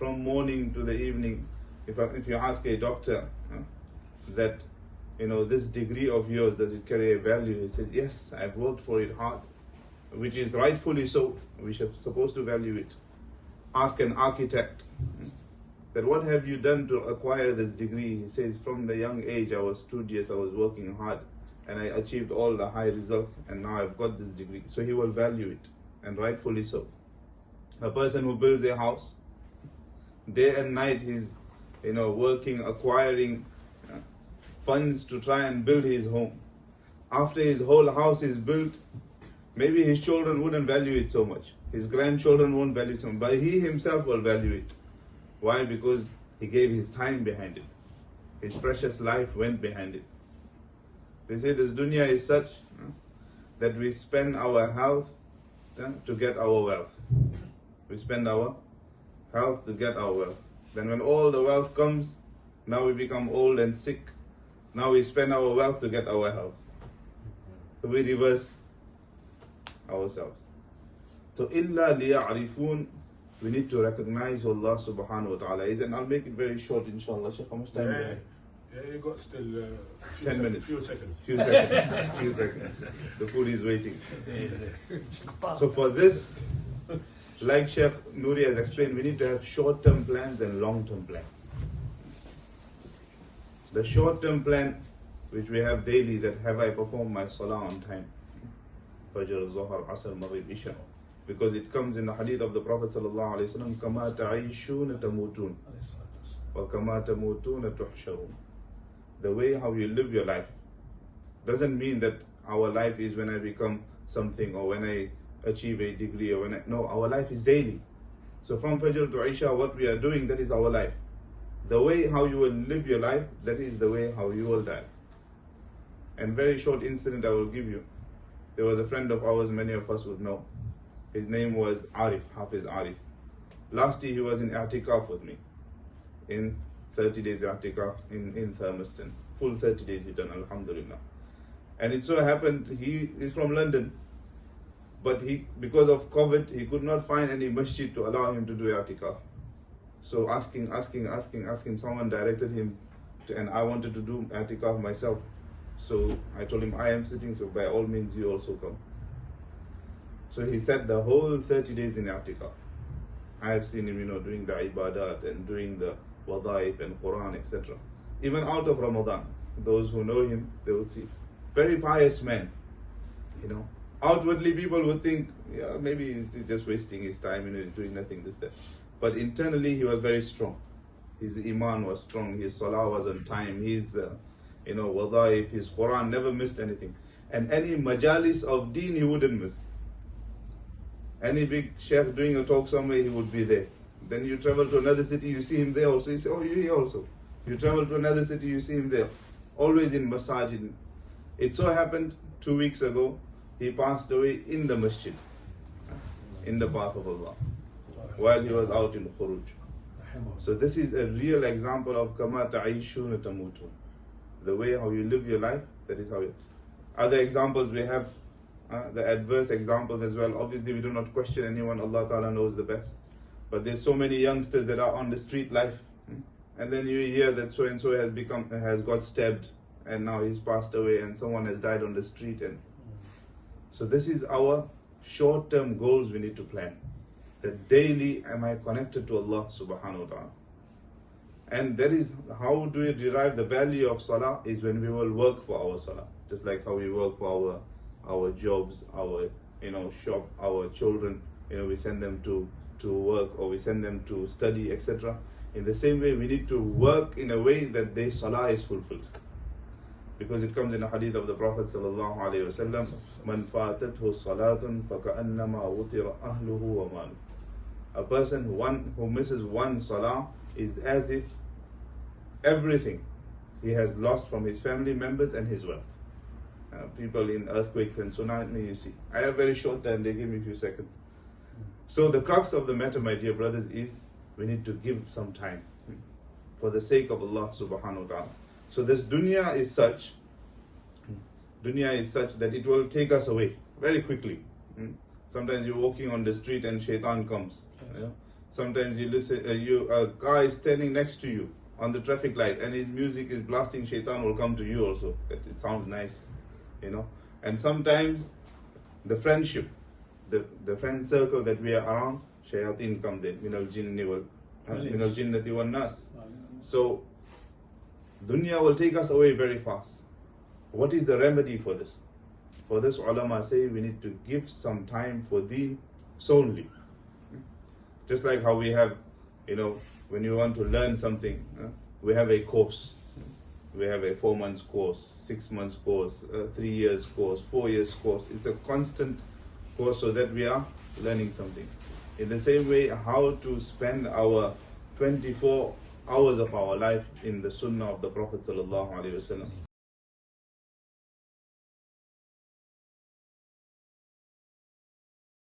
from morning to the evening. If you ask a doctor that, this degree of yours, does it carry a value? He says, yes, I've worked for it hard, which is rightfully so. We should supposed to value it. Ask an architect that what have you done to acquire this degree? He says, from the young age I was studious, I was working hard, and I achieved all the high results, and now I've got this degree. So he will value it, and rightfully so. A person who builds a house, day and night he's working, acquiring funds to try and build his home. After his whole house is built, maybe his children wouldn't value it so much. His grandchildren won't value it so much, but he himself will value it. Why? Because he gave his time behind it. His precious life went behind it. They say this dunya is such that we spend our health to get our wealth. We spend our health to get our wealth. Then when all the wealth comes, now we become old and sick. Now we spend our wealth to get our health. So we reverse ourselves. So illa liya'rifun, we need to recognize who Allah subhanahu wa ta'ala is. And I'll make it very short, inshallah. Shaykh, how much time do you have? Yeah, you got still 10 minutes. Few seconds. Few seconds. The food is waiting. So for this, like Sheikh Nouri has explained, we need to have short-term plans and long-term plans. The short-term plan, which we have daily, that have I performed my salah on time? Fajr, Zuhr, Asr, Maghrib, Isha. Because it comes in the hadith of the Prophet sallallahu alaihi wasallam, kama ta'ishuna tamutun, wa kama tamutuna tuhsharun. The way how you live your life doesn't mean that our life is when I become something or when I achieve a degree or when no, our life is daily. So from Fajr to Isha, what we are doing, that is our life. The way how you will live your life, that is the way how you will die. And very short incident I will give you. There was a friend of ours, many of us would know. His name was Arif, Hafiz Arif. Last year he was in i'tikaf with me. In 30 days i'tikaf in Thermiston. Full 30 days he done, alhamdulillah. And it so happened, he is from London. But because of COVID, he could not find any masjid to allow him to do i'tikaf. So asking, someone directed him to, and I wanted to do i'tikaf myself. So I told him, I am sitting, so by all means you also come. So he sat the whole 30 days in i'tikaf. I have seen him, doing the ibadat and doing the wadaif and Quran, etc. Even out of Ramadan, those who know him, they will see. Very pious man, Outwardly people would think, yeah, maybe he's just wasting his time, he's doing nothing, this, that. But internally he was very strong. His iman was strong, his salah was on time, his wadaif, his Quran, never missed anything. And any majalis of deen he wouldn't miss. Any big sheikh doing a talk somewhere, he would be there. Then you travel to another city, you see him there also. You say, oh, you're here also. You travel to another city, you see him there. Always in masajid. It so happened 2 weeks ago, he passed away in the masjid, in the path of Allah, while he was out in Khuruj. So this is a real example of kama ta'ishuna tamutun. The way how you live your life, that is how you. Other examples we have, the adverse examples as well. Obviously we do not question anyone, Allah Ta'ala knows the best. But there's so many youngsters that are on the street life. And then you hear that so and so has got stabbed and now he's passed away and someone has died on the street. And so this is our short-term goals we need to plan. That daily am I connected to Allah subhanahu wa ta'ala. And that is how do we derive the value of salah, is when we will work for our salah. Just like how we work for our jobs, our shop, our children, we send them to work or we send them to study, etc. In the same way, we need to work in a way that their salah is fulfilled. Because it comes in a hadith of the Prophet sallallahu alaihi wasallam, "Man fatathu salatun faka'annama wutira ahluhu wa maluhu." A person who misses one salah is as if everything he has lost from his family members and his wealth. People in earthquakes and tsunami, you see. I have very short time, they give me a few seconds. So the crux of the matter, my dear brothers, is we need to give some time for the sake of Allah subhanahu wa ta'ala. So this dunya is such that it will take us away very quickly. Sometimes you're walking on the street and shaitan comes. Sometimes you listen, a guy is standing next to you on the traffic light and his music is blasting, shaitan will come to you also. It sounds nice, you know. And sometimes the friendship, the friend circle that we are around, shayateen come there, minal jinnati wal nas. So dunya will take us away very fast. What is the remedy for this? For this, ulama say we need to give some time for deen solely. Just like how we have, you know, when you want to learn something, we have a course. We have a 4 months course, 6 months course, 3 years course, 4 years course. It's a constant course so that we are learning something. In the same way, how to spend our 24 hours of our life in the sunnah of the Prophet sallallahu alaihi wasallam.